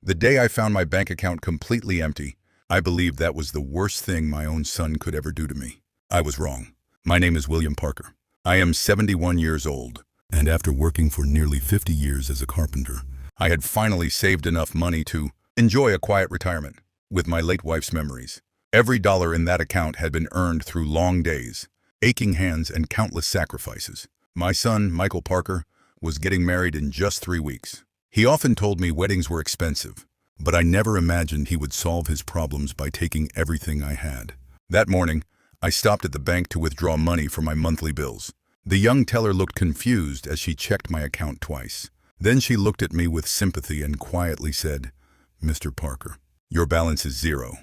The day I found my bank account completely empty, I believed that was the worst thing my own son could ever do to me. I was wrong. My name is William Parker. I am 71 years old, and after working for nearly 50 years as a carpenter, I had finally saved enough money to enjoy a quiet retirement with my late wife's memories. Every dollar in that account had been earned through long days, aching hands, and countless sacrifices. My son, Michael Parker, was getting married in just 3 weeks. He often told me weddings were expensive, but I never imagined he would solve his problems by taking everything I had. That morning, I stopped at the bank to withdraw money for my monthly bills. The young teller looked confused as she checked my account twice. Then she looked at me with sympathy and quietly said, "Mr. Parker, your balance is zero."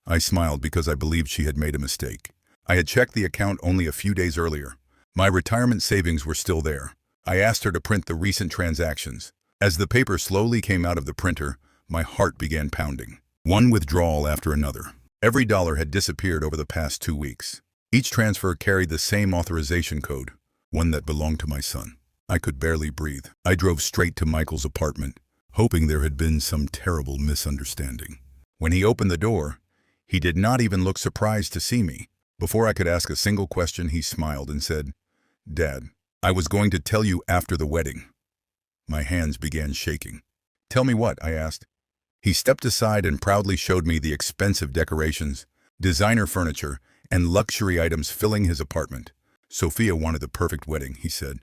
I smiled because I believed she had made a mistake. I had checked the account only a few days earlier. My retirement savings were still there. I asked her to print the recent transactions. As the paper slowly came out of the printer, my heart began pounding. One withdrawal after another. Every dollar had disappeared over the past 2 weeks. Each transfer carried the same authorization code, one that belonged to my son. I could barely breathe. I drove straight to Michael's apartment, hoping there had been some terrible misunderstanding. When he opened the door, he did not even look surprised to see me. Before I could ask a single question, he smiled and said, "Dad, I was going to tell you after the wedding." My hands began shaking. "Tell me what?" I asked. He stepped aside and proudly showed me the expensive decorations, designer furniture, and luxury items filling his apartment. "Sophia wanted the perfect wedding," he said.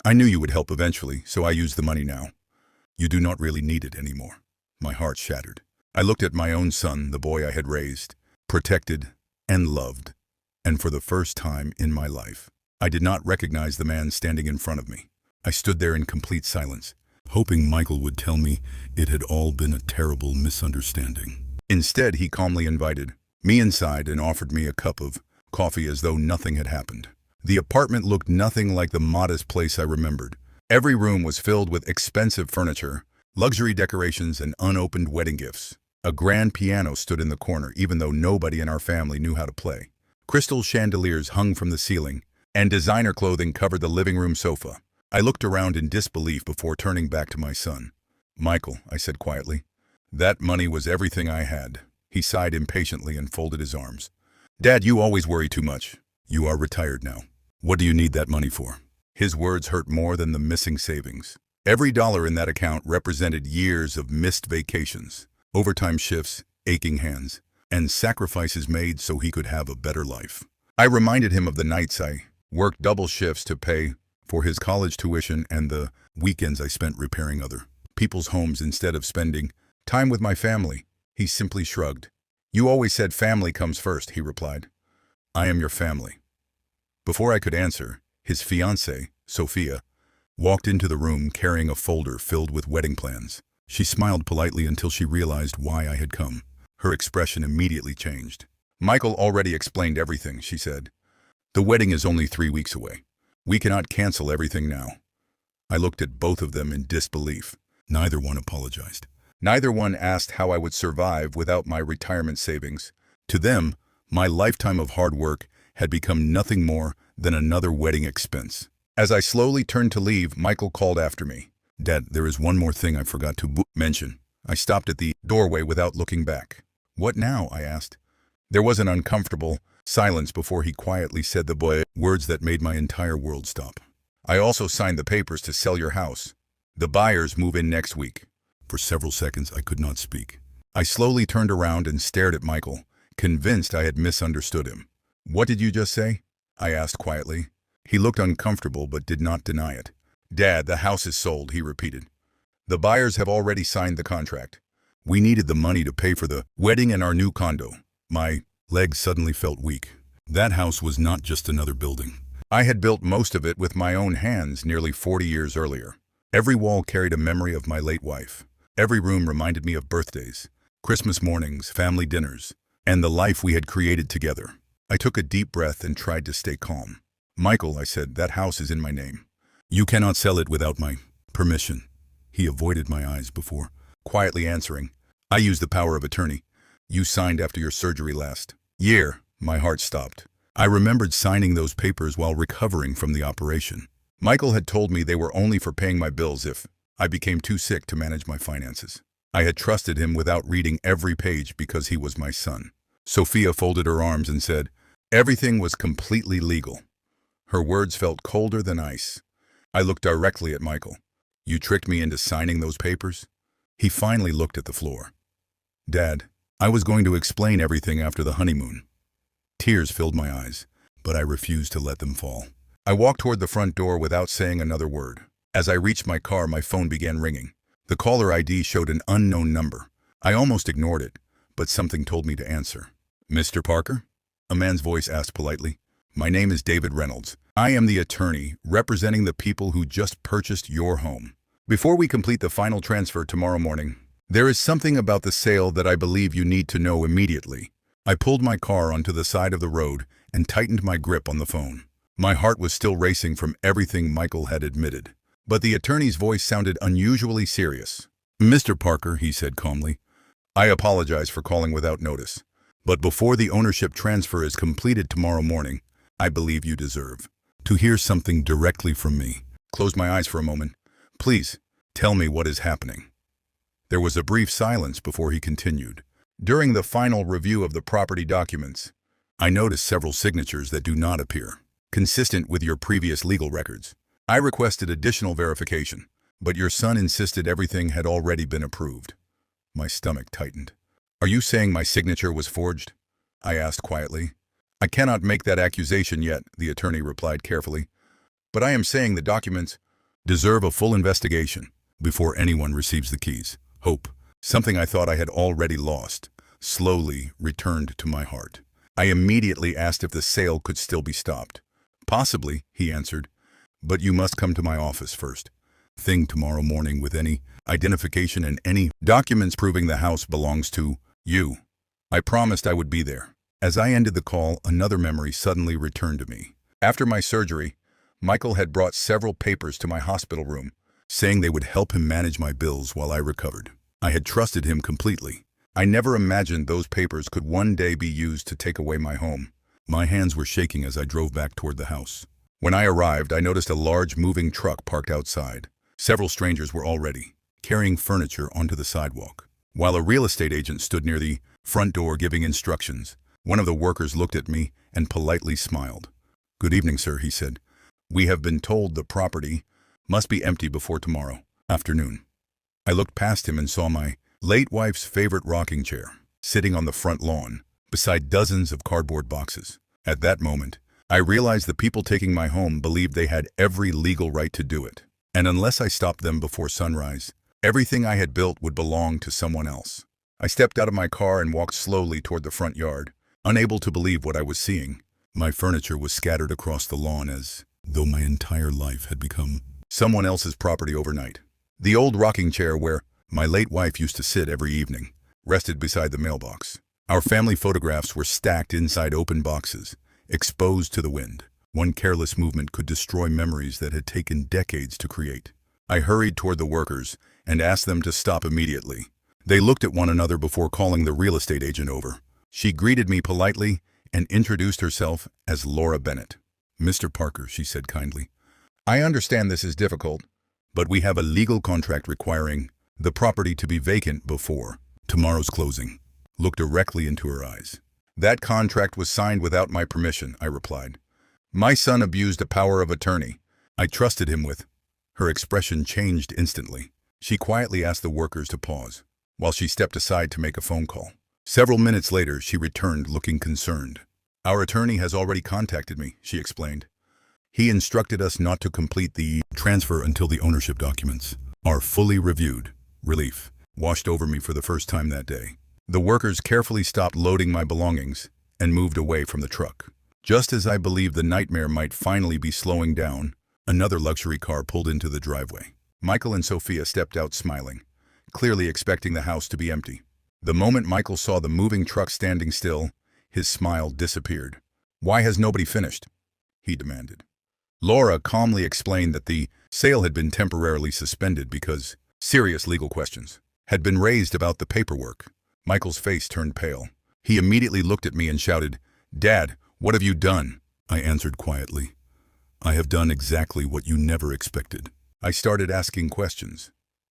"I knew you would help eventually, so I used the money now. You do not really need it anymore." My heart shattered. I looked at my own son, the boy I had raised, protected, and loved. And for the first time in my life, I did not recognize the man standing in front of me. I stood there in complete silence, hoping Michael would tell me it had all been a terrible misunderstanding. Instead, he calmly invited me inside and offered me a cup of coffee as though nothing had happened. The apartment looked nothing like the modest place I remembered. Every room was filled with expensive furniture, luxury decorations, and unopened wedding gifts. A grand piano stood in the corner, even though nobody in our family knew how to play. Crystal chandeliers hung from the ceiling, and designer clothing covered the living room sofa. I looked around in disbelief before turning back to my son. "Michael," I said quietly, "that money was everything I had." He sighed impatiently and folded his arms. "Dad, you always worry too much. You are retired now. What do you need that money for?" His words hurt more than the missing savings. Every dollar in that account represented years of missed vacations, overtime shifts, aching hands, and sacrifices made so he could have a better life. I reminded him of the nights I worked double shifts to pay for his college tuition and the weekends I spent repairing other people's homes instead of spending time with my family. He simply shrugged. "You always said family comes first," he replied. "I am your family." Before I could answer, his fiancée, Sophia, walked into the room carrying a folder filled with wedding plans. She smiled politely until she realized why I had come. Her expression immediately changed. "Michael already explained everything," she said. "The wedding is only 3 weeks away. We cannot cancel everything now." I looked at both of them in disbelief. Neither one apologized. Neither one asked how I would survive without my retirement savings. To them, my lifetime of hard work had become nothing more than another wedding expense. As I slowly turned to leave, Michael called after me. "Dad, there is one more thing I forgot to mention." I stopped at the doorway without looking back. "What now?" I asked. There was an uncomfortable silence before he quietly said the words that made my entire world stop. "I also signed the papers to sell your house. The buyers move in next week." For several seconds, I could not speak. I slowly turned around and stared at Michael, convinced I had misunderstood him. "What did you just say?" I asked quietly. He looked uncomfortable but did not deny it. "Dad, the house is sold," he repeated. "The buyers have already signed the contract. We needed the money to pay for the wedding and our new condo." My legs suddenly felt weak. That house was not just another building. I had built most of it with my own hands nearly 40 years earlier. Every wall carried a memory of my late wife. Every room reminded me of birthdays, Christmas mornings, family dinners, and the life we had created together. I took a deep breath and tried to stay calm. "Michael," I said, "that house is in my name. You cannot sell it without my permission." He avoided my eyes before quietly answering, "I use the power of attorney. You signed after your surgery last year." My heart stopped. I remembered signing those papers while recovering from the operation. Michael had told me they were only for paying my bills if I became too sick to manage my finances. I had trusted him without reading every page because he was my son. Sophia folded her arms and said, "Everything was completely legal." Her words felt colder than ice. I looked directly at Michael. "You tricked me into signing those papers?" He finally looked at the floor. "Dad, I was going to explain everything after the honeymoon." Tears filled my eyes, but I refused to let them fall. I walked toward the front door without saying another word. As I reached my car, my phone began ringing. The caller ID showed an unknown number. I almost ignored it, but something told me to answer. "Mr. Parker?" A man's voice asked politely. "My name is David Reynolds. I am the attorney representing the people who just purchased your home. Before we complete the final transfer tomorrow morning, there is something about the sale that I believe you need to know immediately." I pulled my car onto the side of the road and tightened my grip on the phone. My heart was still racing from everything Michael had admitted. But the attorney's voice sounded unusually serious. "Mr. Parker," he said calmly, "I apologize for calling without notice. But before the ownership transfer is completed tomorrow morning, I believe you deserve to hear something directly from me." Closed my eyes for a moment. "Please, tell me what is happening." There was a brief silence before he continued. "During the final review of the property documents, I noticed several signatures that do not appear consistent with your previous legal records. I requested additional verification, but your son insisted everything had already been approved." My stomach tightened. "Are you saying my signature was forged?" I asked quietly. "I cannot make that accusation yet," the attorney replied carefully. "But I am saying the documents deserve a full investigation before anyone receives the keys." Hope, something I thought I had already lost, slowly returned to my heart. I immediately asked if the sale could still be stopped. "Possibly," he answered, "but you must come to my office first thing tomorrow morning with any identification and any documents proving the house belongs to you." I promised I would be there. As I ended the call, another memory suddenly returned to me. After my surgery, Michael had brought several papers to my hospital room, saying they would help him manage my bills while I recovered. I had trusted him completely. I never imagined those papers could one day be used to take away my home. My hands were shaking as I drove back toward the house. When I arrived, I noticed a large moving truck parked outside. Several strangers were already carrying furniture onto the sidewalk, while a real estate agent stood near the front door giving instructions. One of the workers looked at me and politely smiled. "Good evening, sir," he said. "We have been told the property must be empty before tomorrow afternoon." I looked past him and saw my late wife's favorite rocking chair sitting on the front lawn beside dozens of cardboard boxes. At that moment, I realized the people taking my home believed they had every legal right to do it. And unless I stopped them before sunrise, everything I had built would belong to someone else. I stepped out of my car and walked slowly toward the front yard, unable to believe what I was seeing. My furniture was scattered across the lawn as though my entire life had become someone else's property overnight. The old rocking chair where my late wife used to sit every evening rested beside the mailbox. Our family photographs were stacked inside open boxes, exposed to the wind. One careless movement could destroy memories that had taken decades to create. I hurried toward the workers and asked them to stop immediately. They looked at one another before calling the real estate agent over. She greeted me politely and introduced herself as Laura Bennett. "Mr. Parker," she said kindly, "I understand this is difficult, but we have a legal contract requiring the property to be vacant before tomorrow's closing." Look directly into her eyes. "That contract was signed without my permission," I replied. "My son abused a power of attorney I trusted him with." Her expression changed instantly. She quietly asked the workers to pause, while she stepped aside to make a phone call. Several minutes later, she returned looking concerned. "Our attorney has already contacted me," she explained. "He instructed us not to complete the transfer until the ownership documents are fully reviewed." Relief washed over me for the first time that day. The workers carefully stopped loading my belongings and moved away from the truck. Just as I believed the nightmare might finally be slowing down, another luxury car pulled into the driveway. Michael and Sophia stepped out smiling, clearly expecting the house to be empty. The moment Michael saw the moving truck standing still, his smile disappeared. "Why has nobody finished?" he demanded. Laura calmly explained that the sale had been temporarily suspended because serious legal questions had been raised about the paperwork. Michael's face turned pale. He immediately looked at me and shouted, "Dad, what have you done?" I answered quietly, "I have done exactly what you never expected." I started asking questions.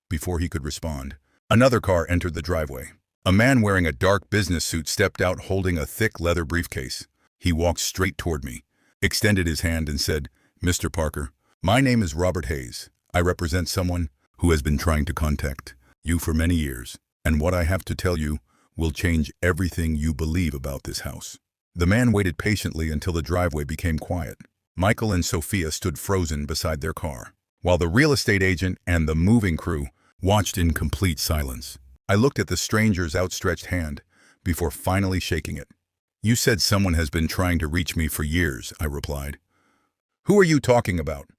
Before he could respond, Another car entered the driveway. A man wearing a dark business suit stepped out holding a thick leather briefcase. He walked straight toward me, extended his hand and said, "Mr. Parker, my name is Robert Hayes. I represent someone who has been trying to contact you for many years, and what I have to tell you will change everything you believe about this house." The man waited patiently until the driveway became quiet. Michael and Sophia stood frozen beside their car, while the real estate agent and the moving crew watched in complete silence. I looked at the stranger's outstretched hand before finally shaking it. "You said someone has been trying to reach me for years," I replied. "Who are you talking about?"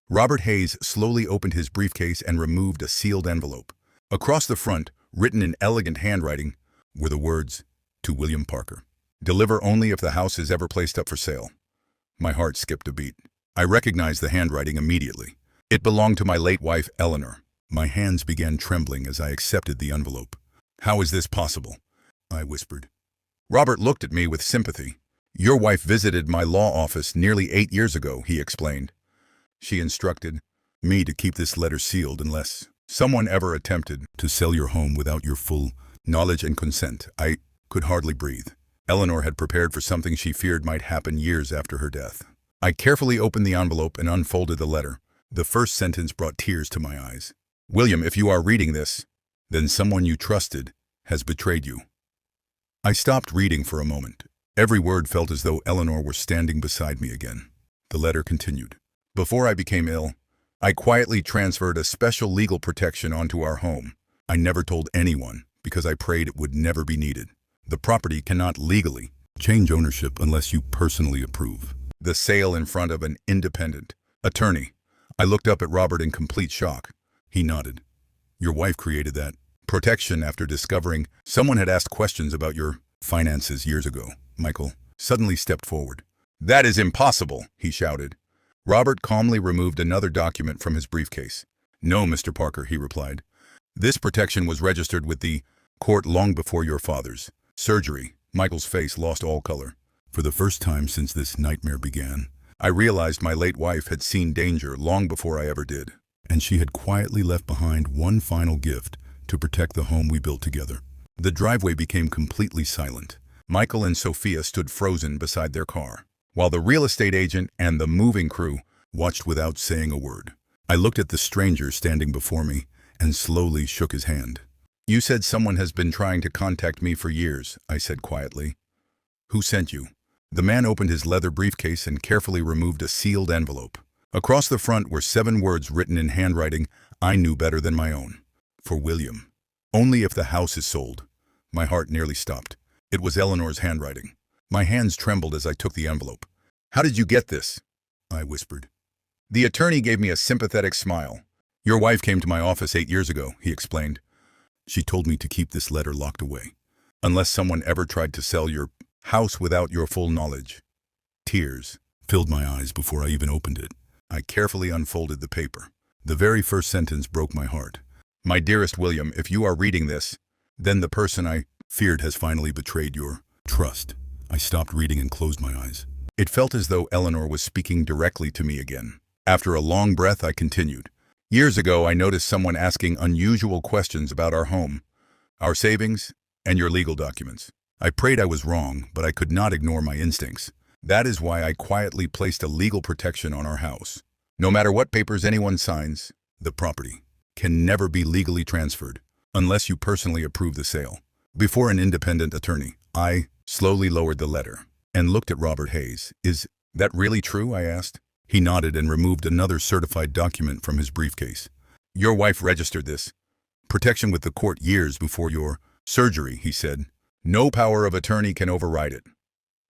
Robert Hayes slowly opened his briefcase and removed a sealed envelope. Across the front, written in elegant handwriting, were the words, "To William Parker. Deliver only if the house is ever placed up for sale." My heart skipped a beat. I recognized the handwriting immediately. It belonged to my late wife, Eleanor. My hands began trembling as I accepted the envelope. "How is this possible?" I whispered. Robert looked at me with sympathy. "Your wife visited my law office nearly 8 years ago," he explained. "She instructed me to keep this letter sealed unless someone ever attempted to sell your home without your full knowledge and consent." I could hardly breathe. Eleanor had prepared for something she feared might happen years after her death. I carefully opened the envelope and unfolded the letter. The first sentence brought tears to my eyes. "William, if you are reading this, then someone you trusted has betrayed you." I stopped reading for a moment. Every word felt as though Eleanor were standing beside me again. The letter continued. "Before I became ill, I quietly transferred a special legal protection onto our home. I never told anyone because I prayed it would never be needed. The property cannot legally change ownership unless you personally approve the sale in front of an independent attorney." I looked up at Robert in complete shock. He nodded. "Your wife created that protection after discovering someone had asked questions about your finances years ago." Michael suddenly stepped forward. "That is impossible," he shouted. Robert calmly removed another document from his briefcase. "No, Mr. Parker," he replied. "This protection was registered with the court long before your father's surgery." Michael's face lost all color. For the first time since this nightmare began, I realized my late wife had seen danger long before I ever did, and she had quietly left behind one final gift to protect the home we built together. The driveway became completely silent. Michael and Sophia stood frozen beside their car, while the real estate agent and the moving crew watched without saying a word. I looked at the stranger standing before me and slowly shook his hand. "You said someone has been trying to contact me for years," I said quietly. "Who sent you?" The man opened his leather briefcase and carefully removed a sealed envelope. Across the front were 7 words written in handwriting I knew better than my own. "For William. Only if the house is sold." My heart nearly stopped. It was Eleanor's handwriting. My hands trembled as I took the envelope. "How did you get this?" I whispered. The attorney gave me a sympathetic smile. "Your wife came to my office 8 years ago," he explained. "She told me to keep this letter locked away, unless someone ever tried to sell your house without your full knowledge." Tears filled my eyes before I even opened it. I carefully unfolded the paper. The very first sentence broke my heart. "My dearest William, if you are reading this, then the person I feared has finally betrayed your trust." I stopped reading and closed my eyes. It felt as though Eleanor was speaking directly to me again. After a long breath, I continued. "Years ago, I noticed someone asking unusual questions about our home, our savings, and your legal documents. I prayed I was wrong, but I could not ignore my instincts. That is why I quietly placed a legal protection on our house. No matter what papers anyone signs, the property can never be legally transferred unless you personally approve the sale." Before an independent attorney, I slowly lowered the letter and looked at Robert Hayes. "Is that really true?" I asked. He nodded and removed another certified document from his briefcase. "Your wife registered this protection with the court years before your surgery," he said. "No power of attorney can override it."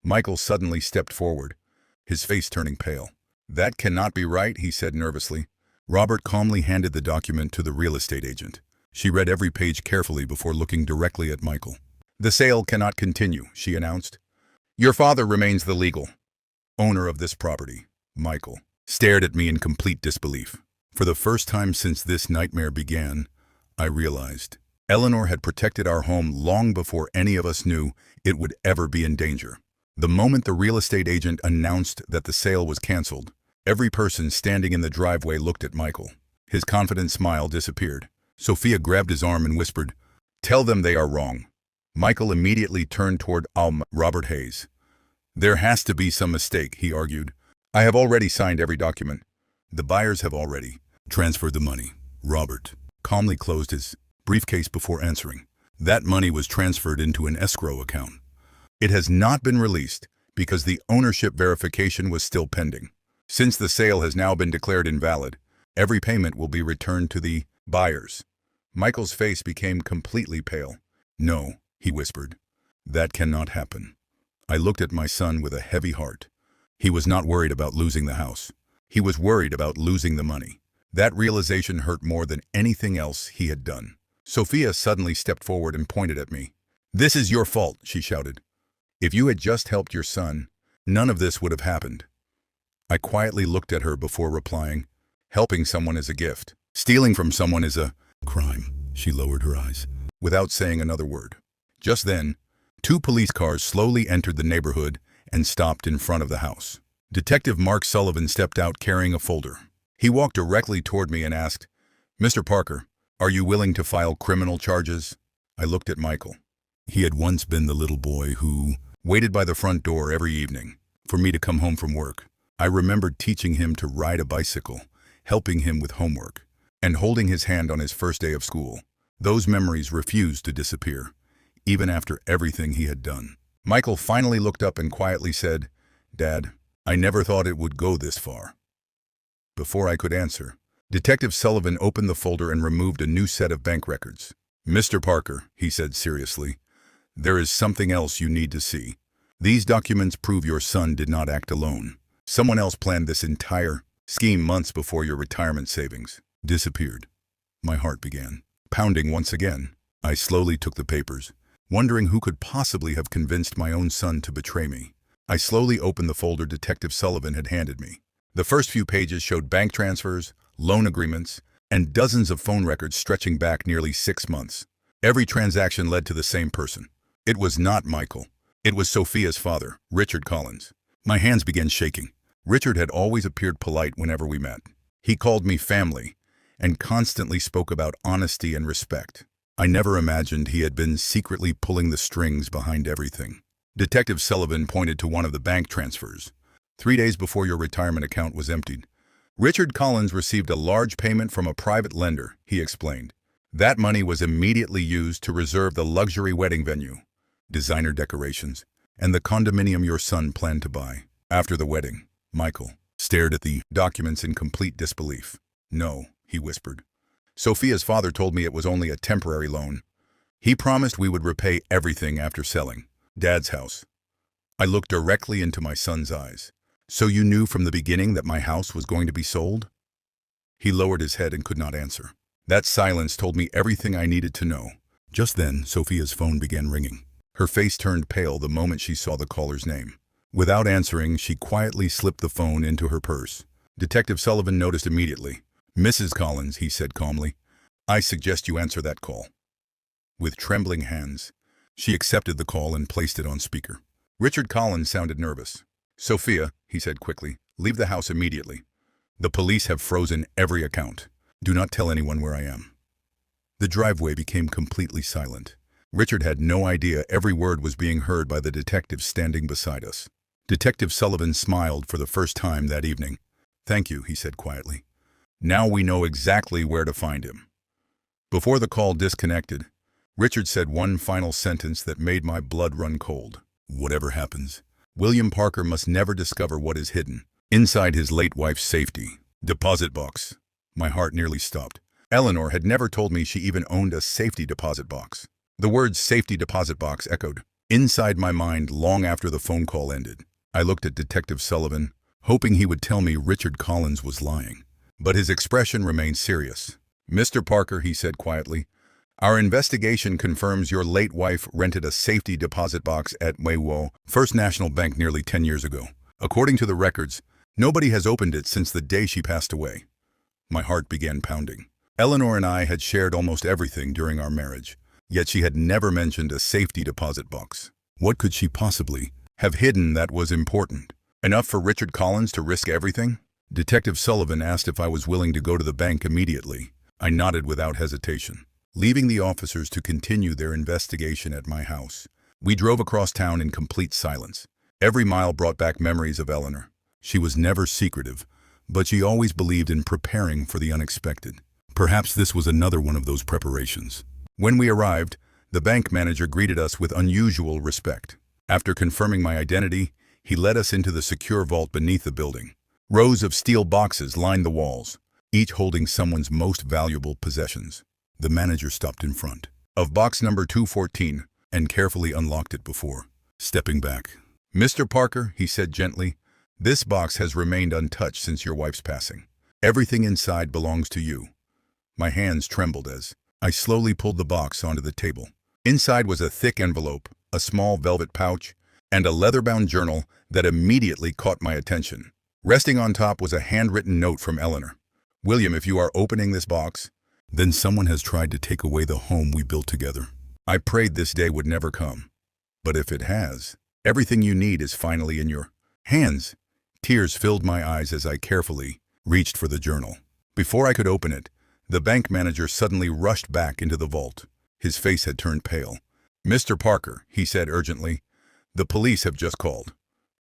Michael suddenly stepped forward, his face turning pale. "That cannot be right," he said nervously. Robert calmly handed the document to the real estate agent. She read every page carefully before looking directly at Michael. "The sale cannot continue," she announced. "Your father remains the legal owner of this property." Michael stared at me in complete disbelief. For the first time since this nightmare began, I realized Eleanor had protected our home long before any of us knew it would ever be in danger. The moment the real estate agent announced that the sale was canceled, every person standing in the driveway looked at Michael. His confident smile disappeared. Sophia grabbed his arm and whispered, "Tell them they are wrong." Michael immediately turned toward Robert Hayes. "There has to be some mistake," he argued. "I have already signed every document. The buyers have already transferred the money." Robert calmly closed his briefcase before answering. "That money was transferred into an escrow account. It has not been released because the ownership verification was still pending. Since the sale has now been declared invalid, every payment will be returned to the buyers." Michael's face became completely pale. "No," he whispered. "That cannot happen." I looked at my son with a heavy heart. He was not worried about losing the house. He was worried about losing the money. That realization hurt more than anything else he had done. Sophia suddenly stepped forward and pointed at me. "This is your fault," she shouted. "If you had just helped your son, none of this would have happened." I quietly looked at her before replying, "Helping someone is a gift. Stealing from someone is a crime." She lowered her eyes, without saying another word. Just then, 2 police cars slowly entered the neighborhood and stopped in front of the house. Detective Mark Sullivan stepped out carrying a folder. He walked directly toward me and asked, "Mr. Parker, are you willing to file criminal charges?" I looked at Michael. He had once been the little boy who waited by the front door every evening for me to come home from work. I remembered teaching him to ride a bicycle, helping him with homework, and holding his hand on his first day of school. Those memories refused to disappear, even after everything he had done. Michael finally looked up and quietly said, "Dad, I never thought it would go this far." Before I could answer, Detective Sullivan opened the folder and removed a new set of bank records. "Mr. Parker," he said seriously, "there is something else you need to see. These documents prove your son did not act alone. Someone else planned this entire scheme months before your retirement savings disappeared." My heart began pounding once again. I slowly took the papers, wondering who could possibly have convinced my own son to betray me. I slowly opened the folder Detective Sullivan had handed me. The first few pages showed bank transfers, loan agreements, and dozens of phone records stretching back nearly 6 months. Every transaction led to the same person. It was not Michael. It was Sophia's father, Richard Collins. My hands began shaking. Richard had always appeared polite whenever we met. He called me family and constantly spoke about honesty and respect. I never imagined he had been secretly pulling the strings behind everything. Detective Sullivan pointed to one of the bank transfers. 3 days before your retirement account was emptied, Richard Collins received a large payment from a private lender, he explained. That money was immediately used to reserve the luxury wedding venue, designer decorations, and the condominium your son planned to buy. After the wedding, Michael stared at the documents in complete disbelief. "No," he whispered. "Sophia's father told me it was only a temporary loan. He promised we would repay everything after selling Dad's house." I looked directly into my son's eyes. "So you knew from the beginning that my house was going to be sold?" He lowered his head and could not answer. That silence told me everything I needed to know. Just then, Sophia's phone began ringing. Her face turned pale the moment she saw the caller's name. Without answering, she quietly slipped the phone into her purse. Detective Sullivan noticed immediately. "Mrs. Collins," he said calmly, "I suggest you answer that call." With trembling hands, she accepted the call and placed it on speaker. Richard Collins sounded nervous. "Sophia," he said quickly, "leave the house immediately. The police have frozen every account. Do not tell anyone where I am." The driveway became completely silent. Richard had no idea every word was being heard by the detective standing beside us. Detective Sullivan smiled for the first time that evening. "Thank you," he said quietly. "Now we know exactly where to find him." Before the call disconnected, Richard said one final sentence that made my blood run cold. "Whatever happens, William Parker must never discover what is hidden inside his late wife's safety deposit box." My heart nearly stopped. Eleanor had never told me she even owned a safety deposit box. The words safety deposit box echoed inside my mind long after the phone call ended. I looked at Detective Sullivan, hoping he would tell me Richard Collins was lying. But his expression remained serious. "Mr. Parker," he said quietly, "our investigation confirms your late wife rented a safety deposit box at Maywo First National Bank nearly 10 years ago. According to the records, nobody has opened it since the day she passed away." My heart began pounding. Eleanor and I had shared almost everything during our marriage, yet she had never mentioned a safety deposit box. What could she possibly have hidden that was important? Enough for Richard Collins to risk everything? Detective Sullivan asked if I was willing to go to the bank immediately. I nodded without hesitation, leaving the officers to continue their investigation at my house. We drove across town in complete silence. Every mile brought back memories of Eleanor. She was never secretive, but she always believed in preparing for the unexpected. Perhaps this was another one of those preparations. When we arrived, the bank manager greeted us with unusual respect. After confirming my identity, he led us into the secure vault beneath the building. Rows of steel boxes lined the walls, each holding someone's most valuable possessions. The manager stopped in front of box number 214 and carefully unlocked it before stepping back. "Mr. Parker," he said gently, "this box has remained untouched since your wife's passing. Everything inside belongs to you." My hands trembled as I slowly pulled the box onto the table. Inside was a thick envelope, a small velvet pouch, and a leather-bound journal that immediately caught my attention. Resting on top was a handwritten note from Eleanor. "William, if you are opening this box, then someone has tried to take away the home we built together. I prayed this day would never come. But if it has, everything you need is finally in your hands." Tears filled my eyes as I carefully reached for the journal. Before I could open it, the bank manager suddenly rushed back into the vault. His face had turned pale. "Mr. Parker," he said urgently, "the police have just called.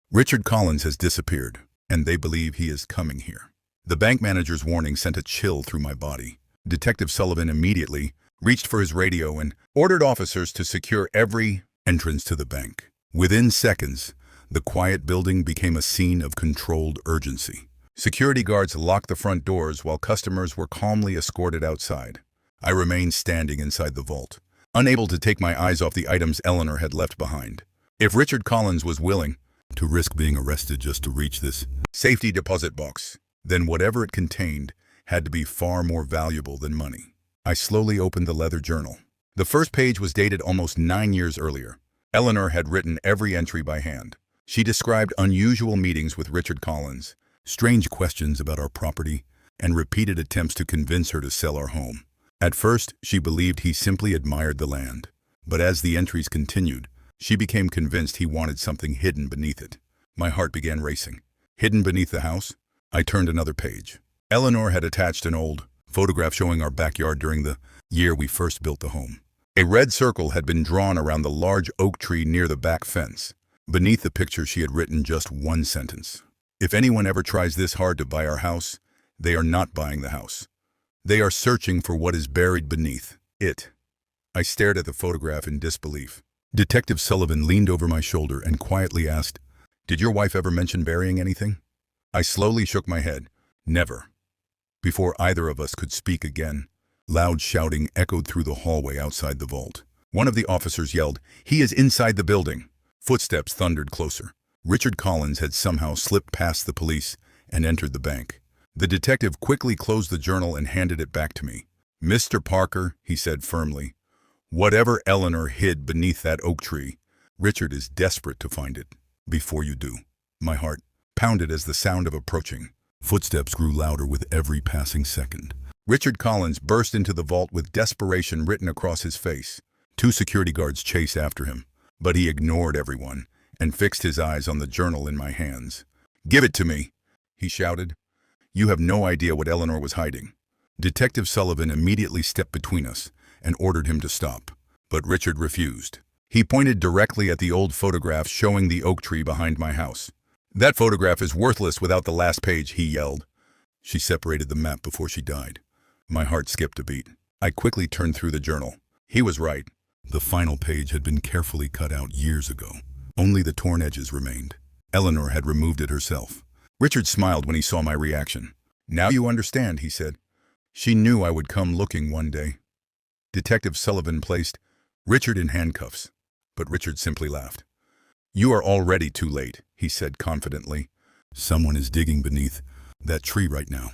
Richard Collins has disappeared, and they believe he is coming here." The bank manager's warning sent a chill through my body. Detective Sullivan immediately reached for his radio and ordered officers to secure every entrance to the bank. Within seconds, the quiet building became a scene of controlled urgency. Security guards locked the front doors while customers were calmly escorted outside. I remained standing inside the vault, unable to take my eyes off the items Eleanor had left behind. If Richard Collins was willing to risk being arrested just to reach this safety deposit box, then whatever it contained had to be far more valuable than money. I slowly opened the leather journal. The first page was dated almost 9 years earlier. Eleanor had written every entry by hand. She described unusual meetings with Richard Collins, strange questions about our property, and repeated attempts to convince her to sell our home. At first, she believed he simply admired the land. But as the entries continued, she became convinced he wanted something hidden beneath it. My heart began racing. Hidden beneath the house? I turned another page. Eleanor had attached an old photograph showing our backyard during the year we first built the home. A red circle had been drawn around the large oak tree near the back fence. Beneath the picture, she had written just one sentence. "If anyone ever tries this hard to buy our house, they are not buying the house. They are searching for what is buried beneath it." I stared at the photograph in disbelief. Detective Sullivan leaned over my shoulder and quietly asked, "Did your wife ever mention burying anything?" I slowly shook my head. "Never." Before either of us could speak again, loud shouting echoed through the hallway outside the vault. One of the officers yelled, "He is inside the building." Footsteps thundered closer. Richard Collins had somehow slipped past the police and entered the bank. The detective quickly closed the journal and handed it back to me. "Mr. Parker," he said firmly, "whatever Eleanor hid beneath that oak tree, Richard is desperate to find it before you do." My heart pounded as the sound of approaching footsteps grew louder with every passing second. Richard Collins burst into the vault with desperation written across his face. 2 security guards chased after him, but he ignored everyone and fixed his eyes on the journal in my hands. "Give it to me," he shouted. "You have no idea what Eleanor was hiding." Detective Sullivan immediately stepped between us and ordered him to stop, but Richard refused. He pointed directly at the old photograph showing the oak tree behind my house. "That photograph is worthless without the last page," he yelled. "She separated the map before she died." My heart skipped a beat. I quickly turned through the journal. He was right. The final page had been carefully cut out years ago. Only the torn edges remained. Eleanor had removed it herself. Richard smiled when he saw my reaction. "Now you understand," he said. "She knew I would come looking one day." Detective Sullivan placed Richard in handcuffs, but Richard simply laughed. "You are already too late," he said confidently. "Someone is digging beneath that tree right now."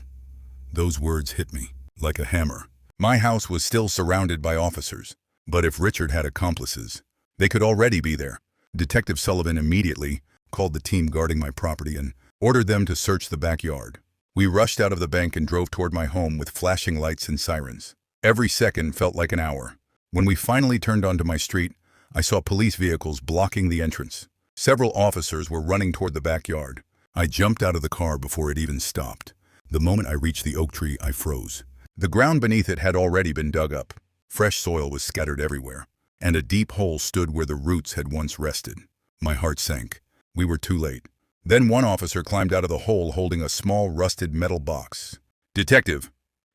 Those words hit me like a hammer. My house was still surrounded by officers, but if Richard had accomplices, they could already be there. Detective Sullivan immediately called the team guarding my property and ordered them to search the backyard. We rushed out of the bank and drove toward my home with flashing lights and sirens. Every second felt like an hour. When we finally turned onto my street, I saw police vehicles blocking the entrance. Several officers were running toward the backyard. I jumped out of the car before it even stopped. The moment I reached the oak tree, I froze. The ground beneath it had already been dug up. Fresh soil was scattered everywhere, and a deep hole stood where the roots had once rested. My heart sank. We were too late. Then one officer climbed out of the hole holding a small rusted metal box. "Detective,"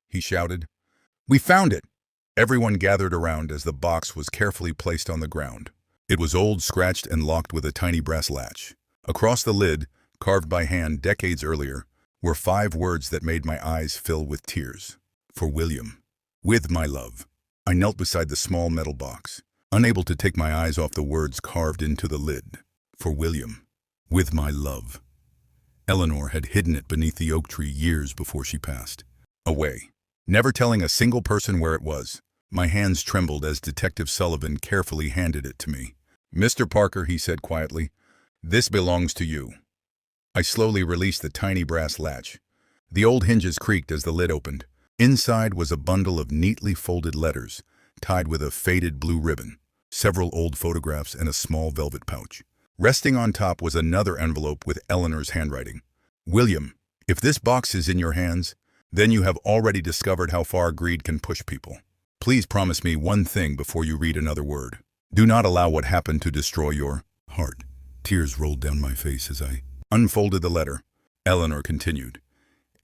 he shouted. "We found it!" Everyone gathered around as the box was carefully placed on the ground. It was old, scratched, and locked with a tiny brass latch. Across the lid, carved by hand decades earlier, were 5 words that made my eyes fill with tears. For William. With my love. I knelt beside the small metal box, unable to take my eyes off the words carved into the lid. For William. With my love. Eleanor had hidden it beneath the oak tree years before she passed away, never telling a single person where it was. My hands trembled as Detective Sullivan carefully handed it to me. "Mr. Parker," he said quietly, "this belongs to you." I slowly released the tiny brass latch. The old hinges creaked as the lid opened. Inside was a bundle of neatly folded letters, tied with a faded blue ribbon, several old photographs, and a small velvet pouch. Resting on top was another envelope with Eleanor's handwriting. "William, if this box is in your hands, then you have already discovered how far greed can push people. Please promise me one thing before you read another word. Do not allow what happened to destroy your heart." Tears rolled down my face as I unfolded the letter. Eleanor continued,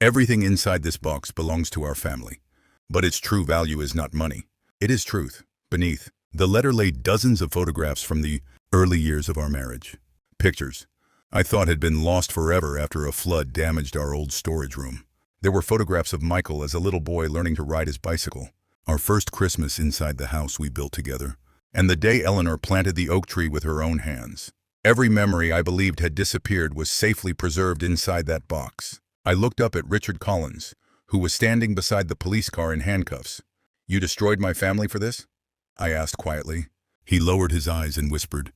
"Everything inside this box belongs to our family, but its true value is not money. It is truth." Beneath, the letter lay dozens of photographs from the early years of our marriage. Pictures I thought had been lost forever after a flood damaged our old storage room. There were photographs of Michael as a little boy learning to ride his bicycle, our first Christmas inside the house we built together, and the day Eleanor planted the oak tree with her own hands. Every memory I believed had disappeared was safely preserved inside that box. I looked up at Richard Collins, who was standing beside the police car in handcuffs. "You destroyed my family for this?" I asked quietly. He lowered his eyes and whispered,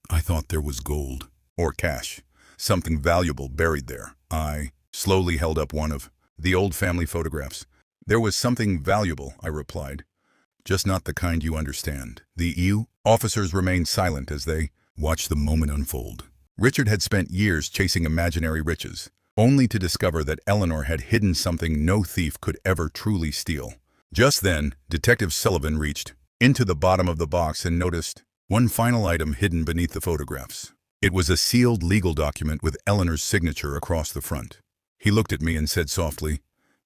"I thought there was gold. Or cash. Something valuable buried there." I slowly held up one of the old family photographs. "There was something valuable," I replied. "Just not the kind you understand." The EU officers remained silent as they watched the moment unfold. Richard had spent years chasing imaginary riches, only to discover that Eleanor had hidden something no thief could ever truly steal. Just then, Detective Sullivan reached into the bottom of the box and noticed one final item hidden beneath the photographs. It was a sealed legal document with Eleanor's signature across the front. He looked at me and said softly,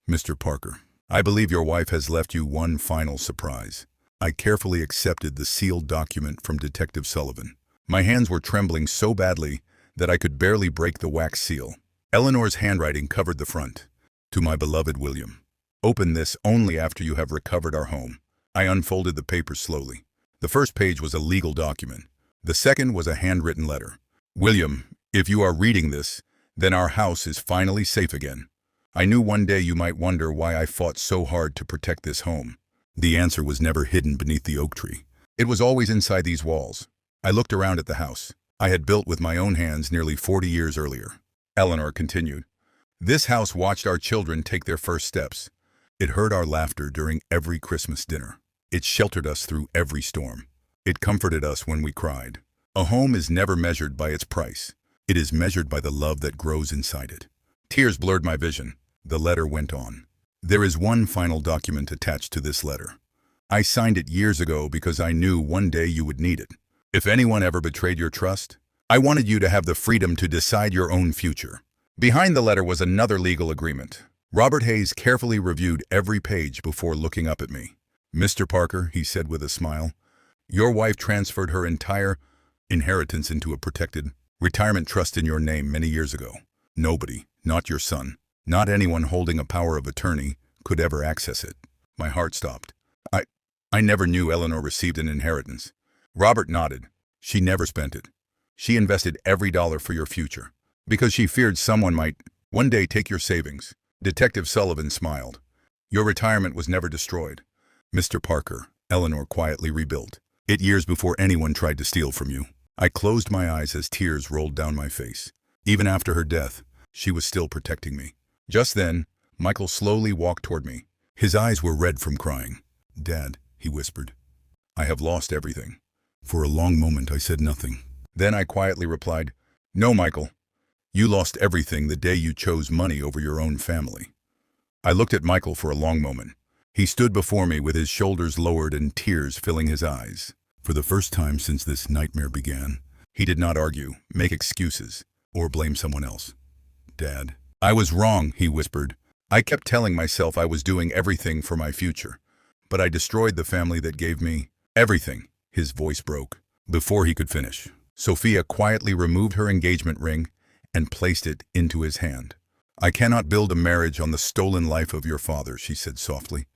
"Mr. Parker, I believe your wife has left you one final surprise." I carefully accepted the sealed document from Detective Sullivan. My hands were trembling so badly that I could barely break the wax seal. Eleanor's handwriting covered the front. "To my beloved William. Open this only after you have recovered our home." I unfolded the papers slowly. The first page was a legal document. The second was a handwritten letter. "William, if you are reading this, then our house is finally safe again. I knew one day you might wonder why I fought so hard to protect this home." The answer was never hidden beneath the oak tree. It was always inside these walls. I looked around at the house I had built with my own hands nearly 40 years earlier. Eleanor continued, "This house watched our children take their first steps. It heard our laughter during every Christmas dinner. It sheltered us through every storm. It comforted us when we cried. A home is never measured by its price. It is measured by the love that grows inside it." Tears blurred my vision. The letter went on. "There is one final document attached to this letter. I signed it years ago because I knew one day you would need it. If anyone ever betrayed your trust, I wanted you to have the freedom to decide your own future." Behind the letter was another legal agreement. Robert Hayes carefully reviewed every page before looking up at me. "Mr. Parker," he said with a smile, "your wife transferred her entire inheritance into a protected retirement trust in your name many years ago. Nobody, not your son, not anyone holding a power of attorney, could ever access it." My heart stopped. I never knew Eleanor received an inheritance." Robert nodded. "She never spent it. She invested every dollar for your future, because she feared someone might one day take your savings." Detective Sullivan smiled. "Your retirement was never destroyed, Mr. Parker," Eleanor quietly rebuilt it years before anyone tried to steal from you. I closed my eyes as tears rolled down my face. Even after her death, she was still protecting me. Just then, Michael slowly walked toward me. His eyes were red from crying. "Dad," he whispered, "I have lost everything." For a long moment I said nothing. Then I quietly replied, "No, Michael. You lost everything the day you chose money over your own family." I looked at Michael for a long moment. He stood before me with his shoulders lowered and tears filling his eyes. For the first time since this nightmare began, he did not argue, make excuses, or blame someone else. "Dad, I was wrong," he whispered. "I kept telling myself I was doing everything for my future. But I destroyed the family that gave me everything." His voice broke. Before he could finish, Sophia quietly removed her engagement ring and placed it into his hand. "I cannot build a marriage on the stolen life of your father," she said softly.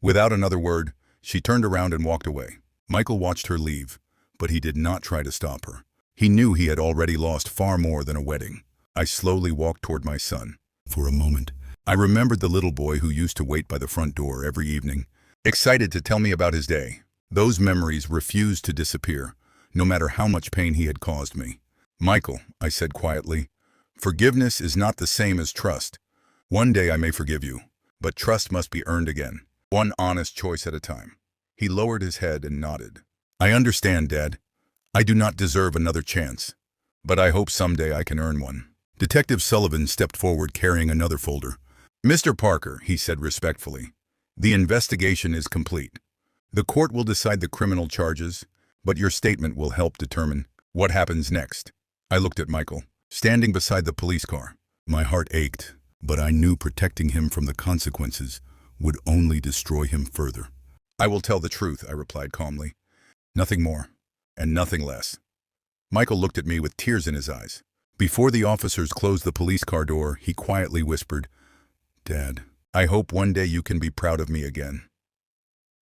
Without another word, she turned around and walked away. Michael watched her leave, but he did not try to stop her. He knew he had already lost far more than a wedding. I slowly walked toward my son. For a moment, I remembered the little boy who used to wait by the front door every evening, excited to tell me about his day. Those memories refused to disappear, no matter how much pain he had caused me. "Michael," I said quietly, "forgiveness is not the same as trust. One day I may forgive you, but trust must be earned again, one honest choice at a time." He lowered his head and nodded. "I understand, Dad. I do not deserve another chance, but I hope someday I can earn one." Detective Sullivan stepped forward carrying another folder. "Mr. Parker," he said respectfully, "the investigation is complete. The court will decide the criminal charges, but your statement will help determine what happens next." I looked at Michael, standing beside the police car. My heart ached, but I knew protecting him from the consequences would only destroy him further. "I will tell the truth," I replied calmly. "Nothing more, and nothing less." Michael looked at me with tears in his eyes. Before the officers closed the police car door, he quietly whispered, "Dad, I hope one day you can be proud of me again."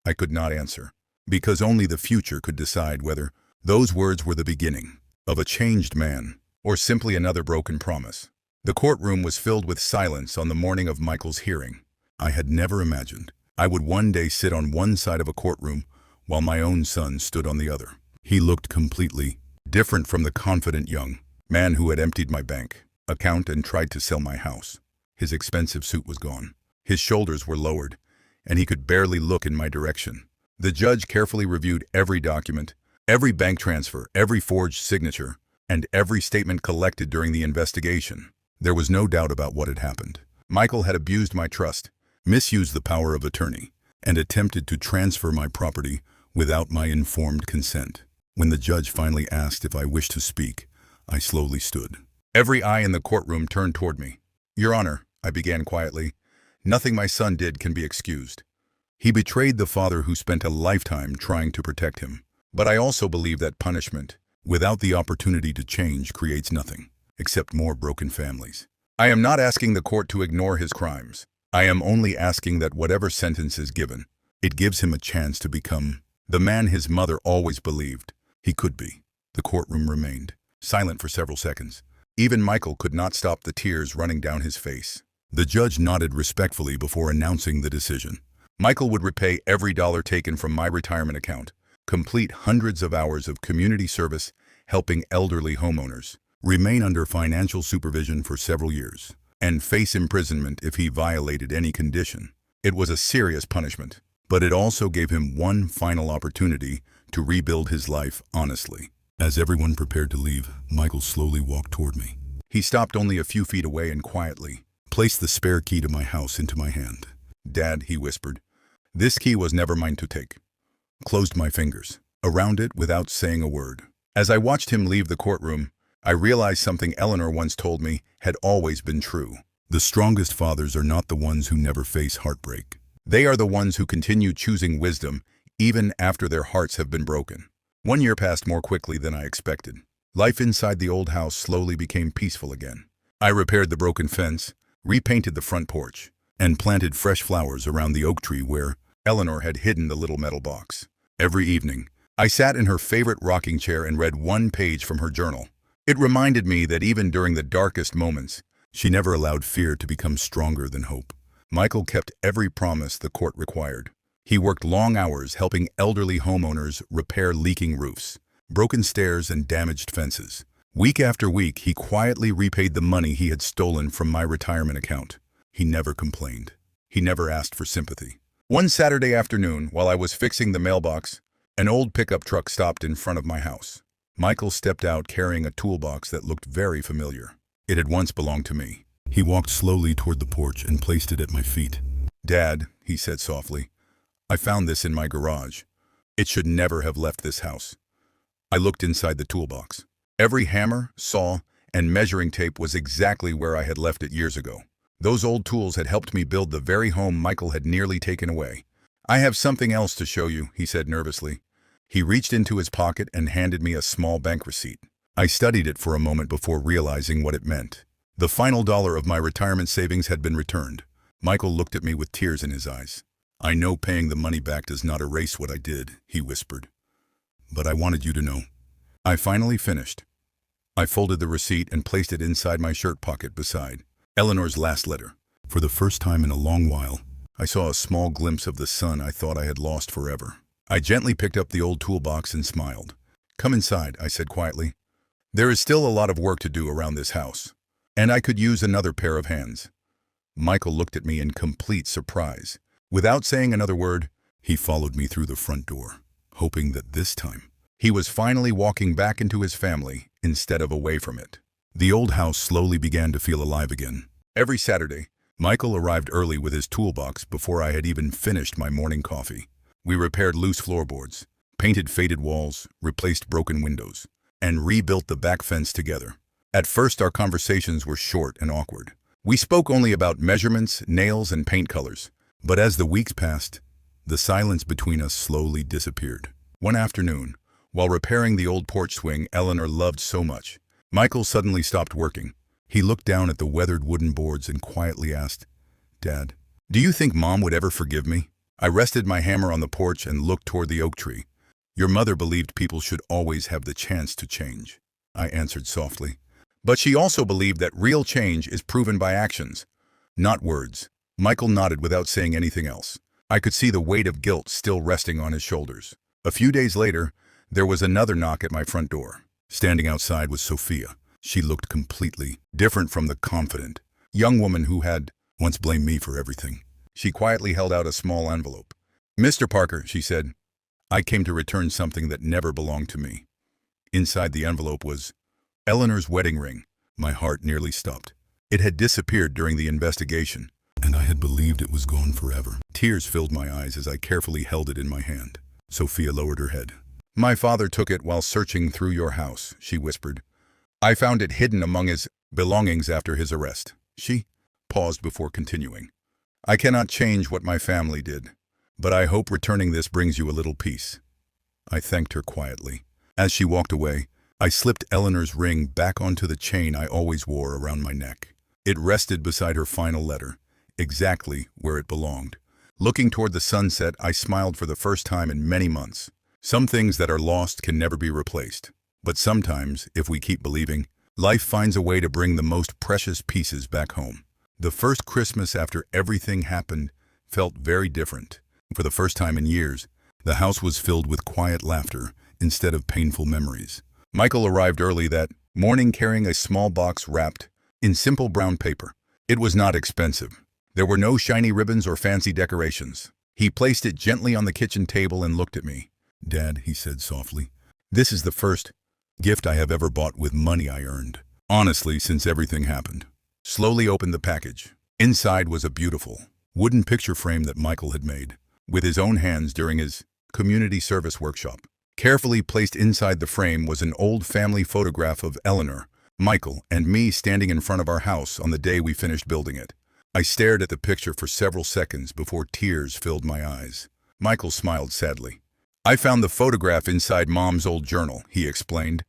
I could not answer, because only the future could decide whether those words were the beginning of a changed man or simply another broken promise. The courtroom was filled with silence on the morning of Michael's hearing. I had never imagined I would one day sit on one side of a courtroom while my own son stood on the other. He looked completely different from the confident young man who had emptied my bank account and tried to sell my house. His expensive suit was gone. His shoulders were lowered, and he could barely look in my direction. The judge carefully reviewed every document, every bank transfer, every forged signature, and every statement collected during the investigation. There was no doubt about what had happened. Michael had abused my trust, misused the power of attorney, and attempted to transfer my property without my informed consent. When the judge finally asked if I wished to speak, I slowly stood. Every eye in the courtroom turned toward me. "Your Honor," I began quietly, "nothing my son did can be excused. He betrayed the father who spent a lifetime trying to protect him. But I also believe that punishment, without the opportunity to change, creates nothing except more broken families. I am not asking the court to ignore his crimes. I am only asking that whatever sentence is given, it gives him a chance to become the man his mother always believed he could be." The courtroom remained silent for several seconds. Even Michael could not stop the tears running down his face. The judge nodded respectfully before announcing the decision. Michael would repay every dollar taken from my retirement account, complete hundreds of hours of community service helping elderly homeowners, remain under financial supervision for several years, and face imprisonment if he violated any condition. It was a serious punishment, but it also gave him one final opportunity to rebuild his life honestly. As everyone prepared to leave, Michael slowly walked toward me. He stopped only a few feet away and quietly placed the spare key to my house into my hand. "Dad," he whispered, "this key was never mine to take." Closed my fingers around it without saying a word. As I watched him leave the courtroom, I realized something Eleanor once told me had always been true. The strongest fathers are not the ones who never face heartbreak. They are the ones who continue choosing wisdom even after their hearts have been broken. 1 year passed more quickly than I expected. Life inside the old house slowly became peaceful again. I repaired the broken fence, repainted the front porch, and planted fresh flowers around the oak tree where Eleanor had hidden the little metal box. Every evening, I sat in her favorite rocking chair and read one page from her journal. It reminded me that even during the darkest moments, she never allowed fear to become stronger than hope. Michael kept every promise the court required. He worked long hours helping elderly homeowners repair leaking roofs, broken stairs, and damaged fences. Week after week, he quietly repaid the money he had stolen from my retirement account. He never complained. He never asked for sympathy. One Saturday afternoon, while I was fixing the mailbox, an old pickup truck stopped in front of my house. Michael stepped out carrying a toolbox that looked very familiar. It had once belonged to me. He walked slowly toward the porch and placed it at my feet. "Dad," he said softly, "I found this in my garage. It should never have left this house." I looked inside the toolbox. Every hammer, saw, and measuring tape was exactly where I had left it years ago. Those old tools had helped me build the very home Michael had nearly taken away. "I have something else to show you," he said nervously. He reached into his pocket and handed me a small bank receipt. I studied it for a moment before realizing what it meant. The final dollar of my retirement savings had been returned. Michael looked at me with tears in his eyes. "I know paying the money back does not erase what I did," he whispered. "But I wanted you to know." I finally finished. I folded the receipt and placed it inside my shirt pocket beside Eleanor's last letter. For the first time in a long while, I saw a small glimpse of the son I thought I had lost forever. I gently picked up the old toolbox and smiled. "Come inside," I said quietly. "There is still a lot of work to do around this house, and I could use another pair of hands." Michael looked at me in complete surprise. Without saying another word, he followed me through the front door, hoping that this time he was finally walking back into his family instead of away from it. The old house slowly began to feel alive again. Every Saturday, Michael arrived early with his toolbox before I had even finished my morning coffee. We repaired loose floorboards, painted faded walls, replaced broken windows, and rebuilt the back fence together. At first, our conversations were short and awkward. We spoke only about measurements, nails, and paint colors. But as the weeks passed, the silence between us slowly disappeared. One afternoon, while repairing the old porch swing Eleanor loved so much, Michael suddenly stopped working. He looked down at the weathered wooden boards and quietly asked, "Dad, do you think Mom would ever forgive me?" I rested my hammer on the porch and looked toward the oak tree. "Your mother believed people should always have the chance to change," I answered softly. "But she also believed that real change is proven by actions, not words." Michael nodded without saying anything else. I could see the weight of guilt still resting on his shoulders. A few days later, there was another knock at my front door. Standing outside was Sophia. She looked completely different from the confident young woman who had once blamed me for everything. She quietly held out a small envelope. "Mr. Parker," she said, "I came to return something that never belonged to me." Inside the envelope was Eleanor's wedding ring. My heart nearly stopped. It had disappeared during the investigation, and I had believed it was gone forever. Tears filled my eyes as I carefully held it in my hand. Sophia lowered her head. "My father took it while searching through your house," she whispered. "I found it hidden among his belongings after his arrest." She paused before continuing. "I cannot change what my family did, but I hope returning this brings you a little peace." I thanked her quietly. As she walked away, I slipped Eleanor's ring back onto the chain I always wore around my neck. It rested beside her final letter, exactly where it belonged. Looking toward the sunset, I smiled for the first time in many months. Some things that are lost can never be replaced. But sometimes, if we keep believing, life finds a way to bring the most precious pieces back home. The first Christmas after everything happened felt very different. For the first time in years, the house was filled with quiet laughter instead of painful memories. Michael arrived early that morning carrying a small box wrapped in simple brown paper. It was not expensive. There were no shiny ribbons or fancy decorations. He placed it gently on the kitchen table and looked at me. "Dad," he said softly, "this is the first gift I have ever bought with money I earned. Honestly, since everything happened." Slowly opened the package. Inside was a beautiful wooden picture frame that Michael had made with his own hands during his community service workshop. Carefully placed inside the frame was an old family photograph of Eleanor, Michael, and me standing in front of our house on the day we finished building it. I stared at the picture for several seconds before tears filled my eyes. Michael smiled sadly. "I found the photograph inside Mom's old journal," he explained.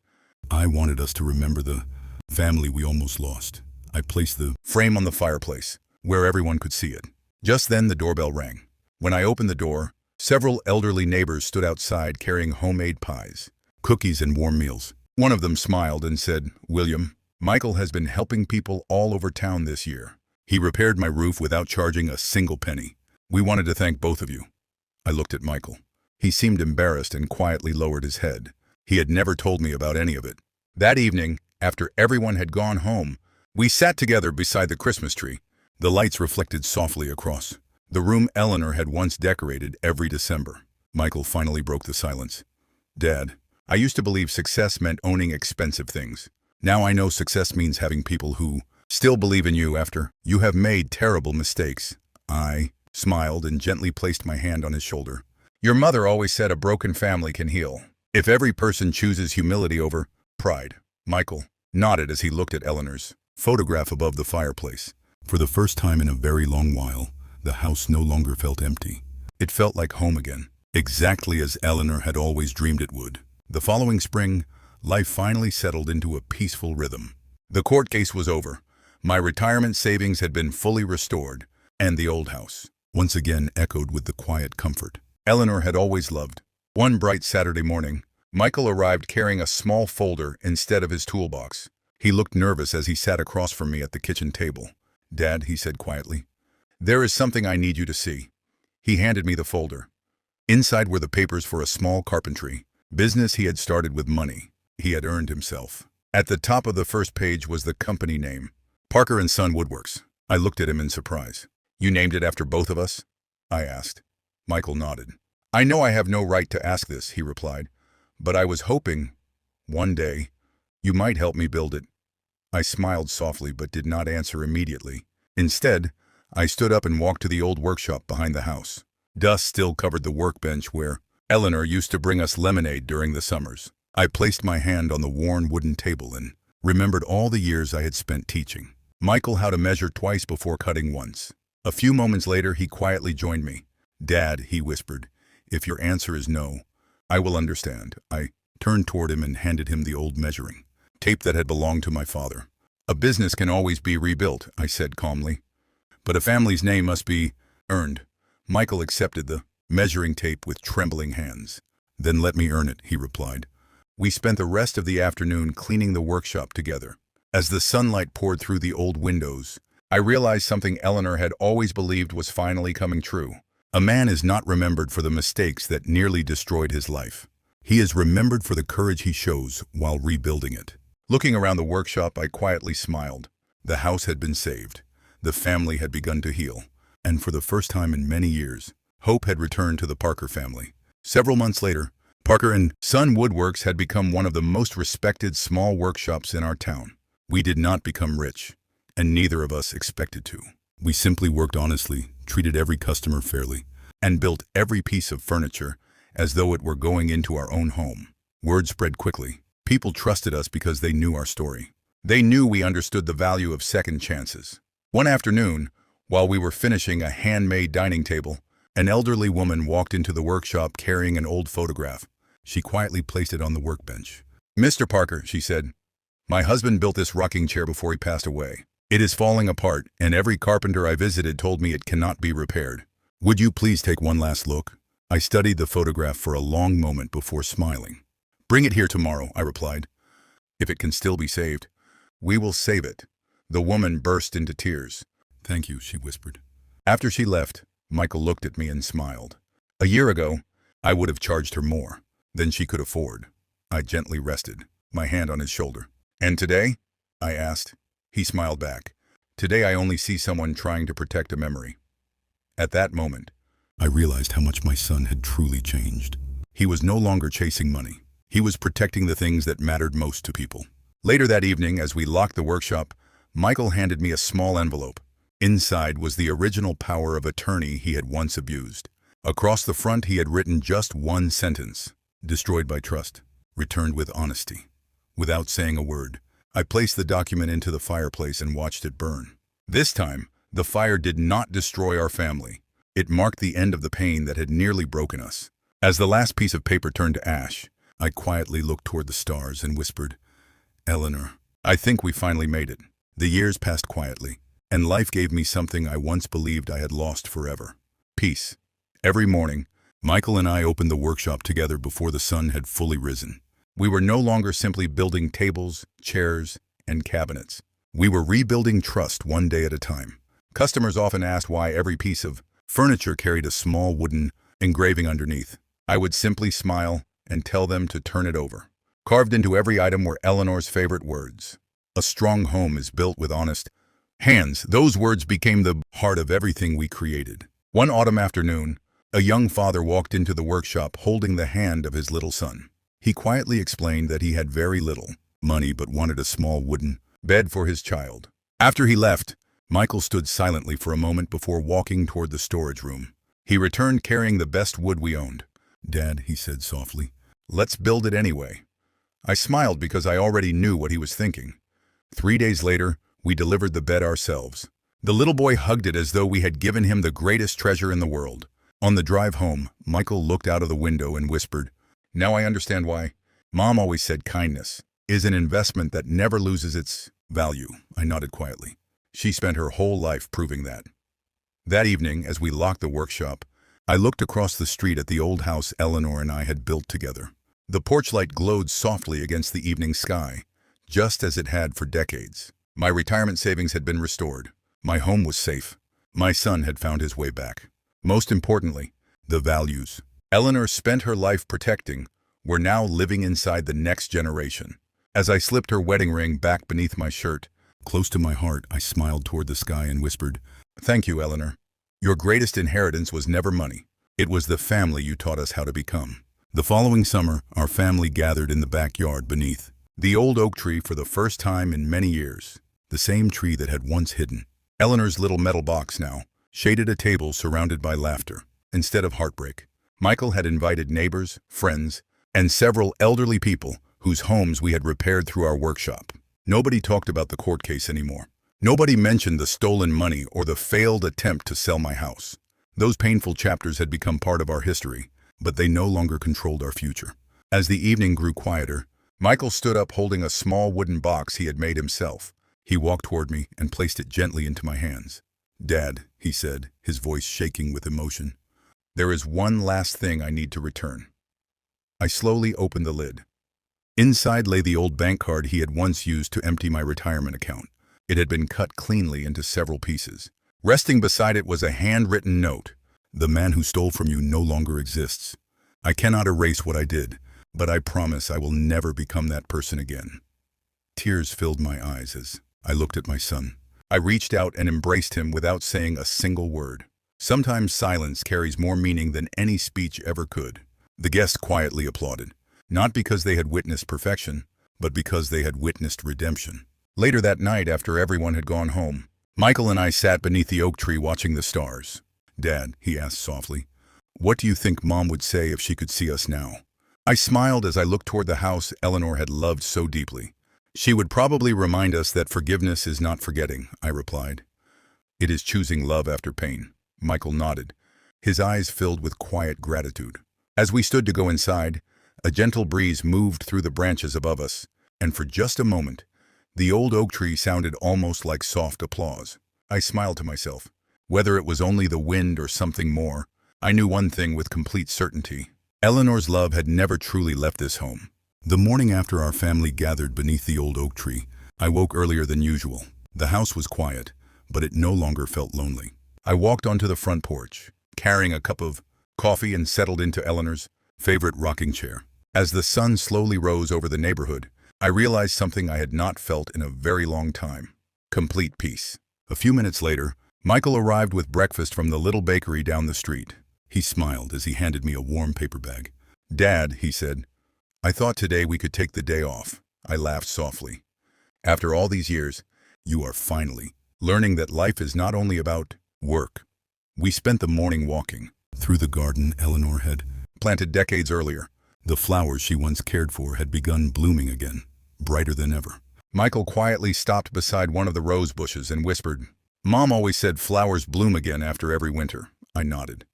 "I wanted us to remember the family we almost lost." I placed the frame on the fireplace, where everyone could see it. Just then the doorbell rang. When I opened the door, several elderly neighbors stood outside carrying homemade pies, cookies, and warm meals. One of them smiled and said, "William, Michael has been helping people all over town this year. He repaired my roof without charging a single penny. We wanted to thank both of you." I looked at Michael. He seemed embarrassed and quietly lowered his head. He had never told me about any of it. That evening, after everyone had gone home, we sat together beside the Christmas tree. The lights reflected softly across the room Eleanor had once decorated every December. Michael finally broke the silence. "Dad, I used to believe success meant owning expensive things. Now I know success means having people who Still believe in you after you have made terrible mistakes. I smiled and gently placed my hand on his shoulder. Your mother always said a broken family can heal if every person chooses humility over pride. Michael nodded as he looked at Eleanor's photograph above the fireplace. For the first time in a very long while, the house no longer felt empty. It felt like home again, exactly as Eleanor had always dreamed it would. The following spring, life finally settled into a peaceful rhythm. The court case was over. My retirement savings had been fully restored, and the old house once again echoed with the quiet comfort Eleanor had always loved. One bright Saturday morning, Michael arrived carrying a small folder instead of his toolbox. He looked nervous as he sat across from me at the kitchen table. "Dad," he said quietly, "there is something I need you to see." He handed me the folder. Inside were the papers for a small carpentry business he had started with money he had earned himself. At the top of the first page was the company name, Parker & Son Woodworks. I looked at him in surprise. "You named it after both of us?" I asked. Michael nodded. "I know I have no right to ask this," he replied, "but I was hoping, one day, you might help me build it." I smiled softly but did not answer immediately. Instead, I stood up and walked to the old workshop behind the house. Dust still covered the workbench where Eleanor used to bring us lemonade during the summers. I placed my hand on the worn wooden table and remembered all the years I had spent teaching Michael how to measure twice before cutting once. A few moments later, he quietly joined me. "Dad," he whispered, "if your answer is no, I will understand." I turned toward him and handed him the old measuring tape that had belonged to my father. "A business can always be rebuilt," I said calmly, "but a family's name must be earned." Michael accepted the measuring tape with trembling hands. "Then let me earn it," he replied. We spent the rest of the afternoon cleaning the workshop together. As the sunlight poured through the old windows, I realized something Eleanor had always believed was finally coming true. A man is not remembered for the mistakes that nearly destroyed his life. He is remembered for the courage he shows while rebuilding it. Looking around the workshop, I quietly smiled. The house had been saved. The family had begun to heal. And for the first time in many years, hope had returned to the Parker family. Several months later, Parker & Son Woodworks had become one of the most respected small workshops in our town. We did not become rich, and neither of us expected to. We simply worked honestly, treated every customer fairly, and built every piece of furniture as though it were going into our own home. Word spread quickly. People trusted us because they knew our story. They knew we understood the value of second chances. One afternoon, while we were finishing a handmade dining table, an elderly woman walked into the workshop carrying an old photograph. She quietly placed it on the workbench. "Mr. Parker," she said, "my husband built this rocking chair before he passed away. It is falling apart, and every carpenter I visited told me it cannot be repaired. Would you please take one last look?" I studied the photograph for a long moment before smiling. "Bring it here tomorrow," I replied. "If it can still be saved, we will save it." The woman burst into tears. "Thank you," she whispered. After she left, Michael looked at me and smiled. A year ago, I would have charged her more than she could afford. I gently rested, my hand on his shoulder. "And today?" I asked. He smiled back. "Today I only see someone trying to protect a memory." At that moment, I realized how much my son had truly changed. He was no longer chasing money. He was protecting the things that mattered most to people. Later that evening, as we locked the workshop, Michael handed me a small envelope. Inside was the original power of attorney he had once abused. Across the front he had written just one sentence: "Destroyed by trust, returned with honesty." Without saying a word, I placed the document into the fireplace and watched it burn. This time, the fire did not destroy our family. It marked the end of the pain that had nearly broken us. As the last piece of paper turned to ash, I quietly looked toward the stars and whispered, "Eleanor, I think we finally made it." The years passed quietly, and life gave me something I once believed I had lost forever: peace. Every morning, Michael and I opened the workshop together before the sun had fully risen. We were no longer simply building tables, chairs, and cabinets. We were rebuilding trust one day at a time. Customers often asked why every piece of furniture carried a small wooden engraving underneath. I would simply smile and tell them to turn it over. Carved into every item were Eleanor's favorite words: "A strong home is built with honest hands." Those words became the heart of everything we created. One autumn afternoon, a young father walked into the workshop holding the hand of his little son. He quietly explained that he had very little money but wanted a small wooden bed for his child. After he left, Michael stood silently for a moment before walking toward the storage room. He returned carrying the best wood we owned. "Dad," he said softly, "let's build it anyway." I smiled because I already knew what he was thinking. 3 days later, we delivered the bed ourselves. The little boy hugged it as though we had given him the greatest treasure in the world. On the drive home, Michael looked out of the window and whispered, "Now I understand why. Mom always said kindness is an investment that never loses its value." I nodded quietly. She spent her whole life proving that. That evening, as we locked the workshop, I looked across the street at the old house Eleanor and I had built together. The porch light glowed softly against the evening sky, just as it had for decades. My retirement savings had been restored. My home was safe. My son had found his way back. Most importantly, the values Eleanor spent her life protecting were now living inside the next generation. As I slipped her wedding ring back beneath my shirt, close to my heart, I smiled toward the sky and whispered, "Thank you, Eleanor. Your greatest inheritance was never money. It was the family you taught us how to become." The following summer, our family gathered in the backyard beneath the old oak tree for the first time in many years, the same tree that had once hidden Eleanor's little metal box now shaded a table surrounded by laughter instead of heartbreak. Michael had invited neighbors, friends, and several elderly people whose homes we had repaired through our workshop. Nobody talked about the court case anymore. Nobody mentioned the stolen money or the failed attempt to sell my house. Those painful chapters had become part of our history, but they no longer controlled our future. As the evening grew quieter, Michael stood up holding a small wooden box he had made himself. He walked toward me and placed it gently into my hands. "Dad," he said, his voice shaking with emotion, "there is one last thing I need to return." I slowly opened the lid. Inside lay the old bank card he had once used to empty my retirement account. It had been cut cleanly into several pieces. Resting beside it was a handwritten note. "The man who stole from you no longer exists. I cannot erase what I did, but I promise I will never become that person again." Tears filled my eyes as I looked at my son. I reached out and embraced him without saying a single word. Sometimes silence carries more meaning than any speech ever could. The guests quietly applauded, not because they had witnessed perfection, but because they had witnessed redemption. Later that night, after everyone had gone home, Michael and I sat beneath the oak tree watching the stars. "Dad," he asked softly, "what do you think Mom would say if she could see us now?" I smiled as I looked toward the house Eleanor had loved so deeply. "She would probably remind us that forgiveness is not forgetting," I replied. "It is choosing love after pain." Michael nodded, his eyes filled with quiet gratitude. As we stood to go inside, a gentle breeze moved through the branches above us, and for just a moment, the old oak tree sounded almost like soft applause. I smiled to myself. Whether it was only the wind or something more, I knew one thing with complete certainty. Eleanor's love had never truly left this home. The morning after our family gathered beneath the old oak tree, I woke earlier than usual. The house was quiet, but it no longer felt lonely. I walked onto the front porch, carrying a cup of coffee, and settled into Eleanor's favorite rocking chair. As the sun slowly rose over the neighborhood, I realized something I had not felt in a very long time: complete peace. A few minutes later, Michael arrived with breakfast from the little bakery down the street. He smiled as he handed me a warm paper bag. "Dad," he said, "I thought today we could take the day off." I laughed softly. "After all these years, you are finally learning that life is not only about work." We spent the morning walking through the garden Eleanor had planted decades earlier. The flowers she once cared for had begun blooming again, brighter than ever. Michael quietly stopped beside one of the rose bushes and whispered, "Mom always said flowers bloom again after every winter." I nodded.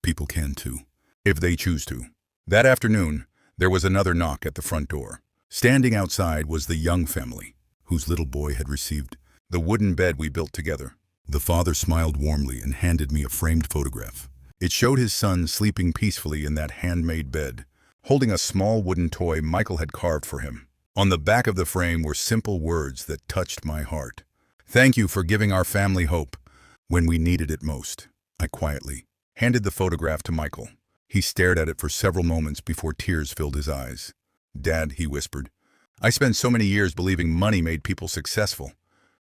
"People can too, if they choose to." That afternoon, there was another knock at the front door. Standing outside was the Young family, whose little boy had received the wooden bed we built together. The father smiled warmly and handed me a framed photograph. It showed his son sleeping peacefully in that handmade bed, holding a small wooden toy Michael had carved for him. On the back of the frame were simple words that touched my heart. "Thank you for giving our family hope when we needed it most." I quietly handed the photograph to Michael. He stared at it for several moments before tears filled his eyes. "Dad," he whispered, "I spent so many years believing money made people successful.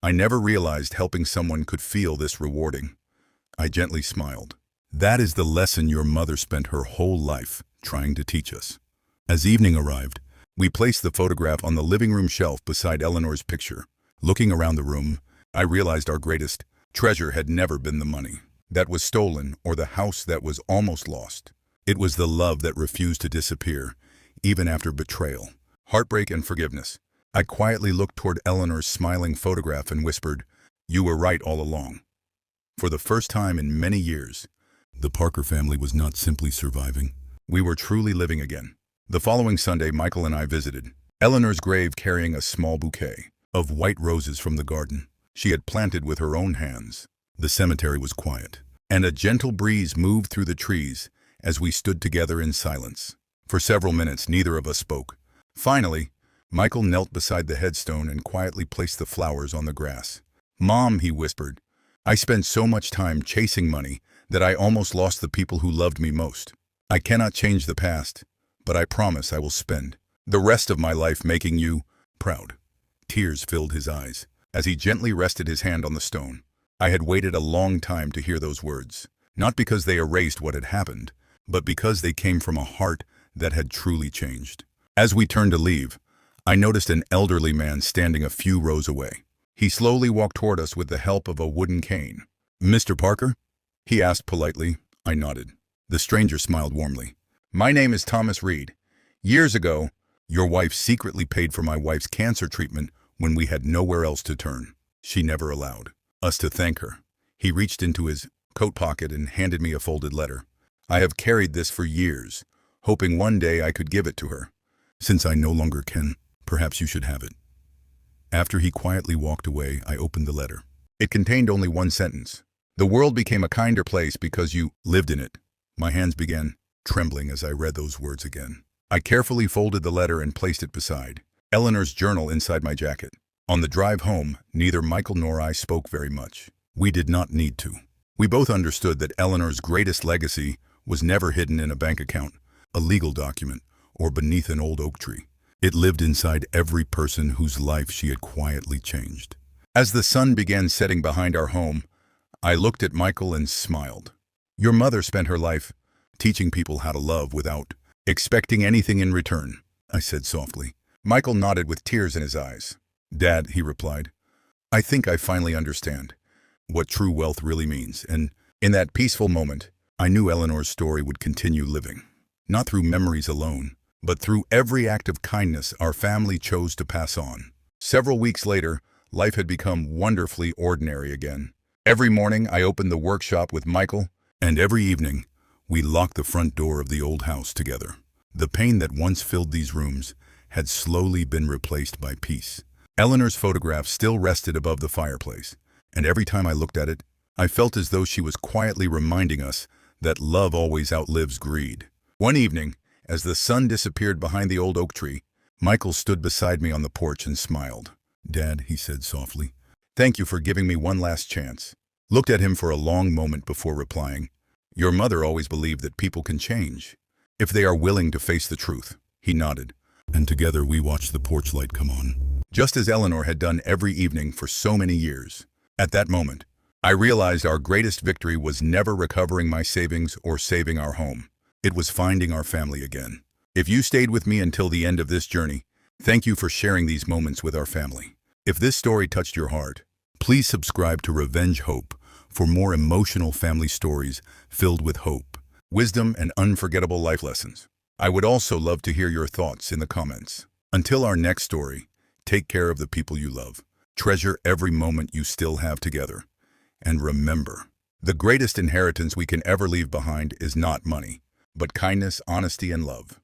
I never realized helping someone could feel this rewarding." I gently smiled. "That is the lesson your mother spent her whole life trying to teach us." As evening arrived, we placed the photograph on the living room shelf beside Eleanor's picture. Looking around the room, I realized our greatest treasure had never been the money that was stolen or the house that was almost lost. It was the love that refused to disappear, even after betrayal, heartbreak, and forgiveness. I quietly looked toward Eleanor's smiling photograph and whispered, "You were right all along." For the first time in many years, the Parker family was not simply surviving. We were truly living again. The following Sunday, Michael and I visited Eleanor's grave carrying a small bouquet of white roses from the garden she had planted with her own hands. The cemetery was quiet, and a gentle breeze moved through the trees as we stood together in silence. For several minutes, neither of us spoke. Finally, Michael knelt beside the headstone and quietly placed the flowers on the grass. "Mom," he whispered, "I spent so much time chasing money that I almost lost the people who loved me most. I cannot change the past, but I promise I will spend the rest of my life making you proud." Tears filled his eyes as he gently rested his hand on the stone. I had waited a long time to hear those words, not because they erased what had happened, but because they came from a heart that had truly changed. As we turned to leave, I noticed an elderly man standing a few rows away. He slowly walked toward us with the help of a wooden cane. "Mr. Parker?" he asked politely. I nodded. The stranger smiled warmly. "My name is Thomas Reed. Years ago, your wife secretly paid for my wife's cancer treatment when we had nowhere else to turn. She never allowed us to thank her." He reached into his coat pocket and handed me a folded letter. "I have carried this for years, hoping one day I could give it to her. Since I no longer can, perhaps you should have it." After he quietly walked away, I opened the letter. It contained only one sentence. "The world became a kinder place because you lived in it." My hands began trembling as I read those words again. I carefully folded the letter and placed it beside Eleanor's journal inside my jacket. On the drive home, neither Michael nor I spoke very much. We did not need to. We both understood that Eleanor's greatest legacy was never hidden in a bank account, a legal document, or beneath an old oak tree. It lived inside every person whose life she had quietly changed. As the sun began setting behind our home, I looked at Michael and smiled. "Your mother spent her life teaching people how to love without expecting anything in return," I said softly. Michael nodded with tears in his eyes. "Dad," he replied, "I think I finally understand what true wealth really means." And in that peaceful moment, I knew Eleanor's story would continue living, not through memories alone, but through every act of kindness our family chose to pass on. Several weeks later, life had become wonderfully ordinary again. Every morning, I opened the workshop with Michael, and every evening, we locked the front door of the old house together. The pain that once filled these rooms had slowly been replaced by peace. Eleanor's photograph still rested above the fireplace, and every time I looked at it, I felt as though she was quietly reminding us that love always outlives greed. One evening, as the sun disappeared behind the old oak tree, Michael stood beside me on the porch and smiled. "Dad," he said softly, "thank you for giving me one last chance." Looked at him for a long moment before replying, "Your mother always believed that people can change if they are willing to face the truth." He nodded, and together we watched the porch light come on, just as Eleanor had done every evening for so many years. At that moment, I realized our greatest victory was never recovering my savings or saving our home. It was finding our family again. If you stayed with me until the end of this journey, thank you for sharing these moments with our family. If this story touched your heart, please subscribe to Revenge Hope for more emotional family stories filled with hope, wisdom, and unforgettable life lessons. I would also love to hear your thoughts in the comments. Until our next story, take care of the people you love. Treasure every moment you still have together. And remember, the greatest inheritance we can ever leave behind is not money, but kindness, honesty, and love.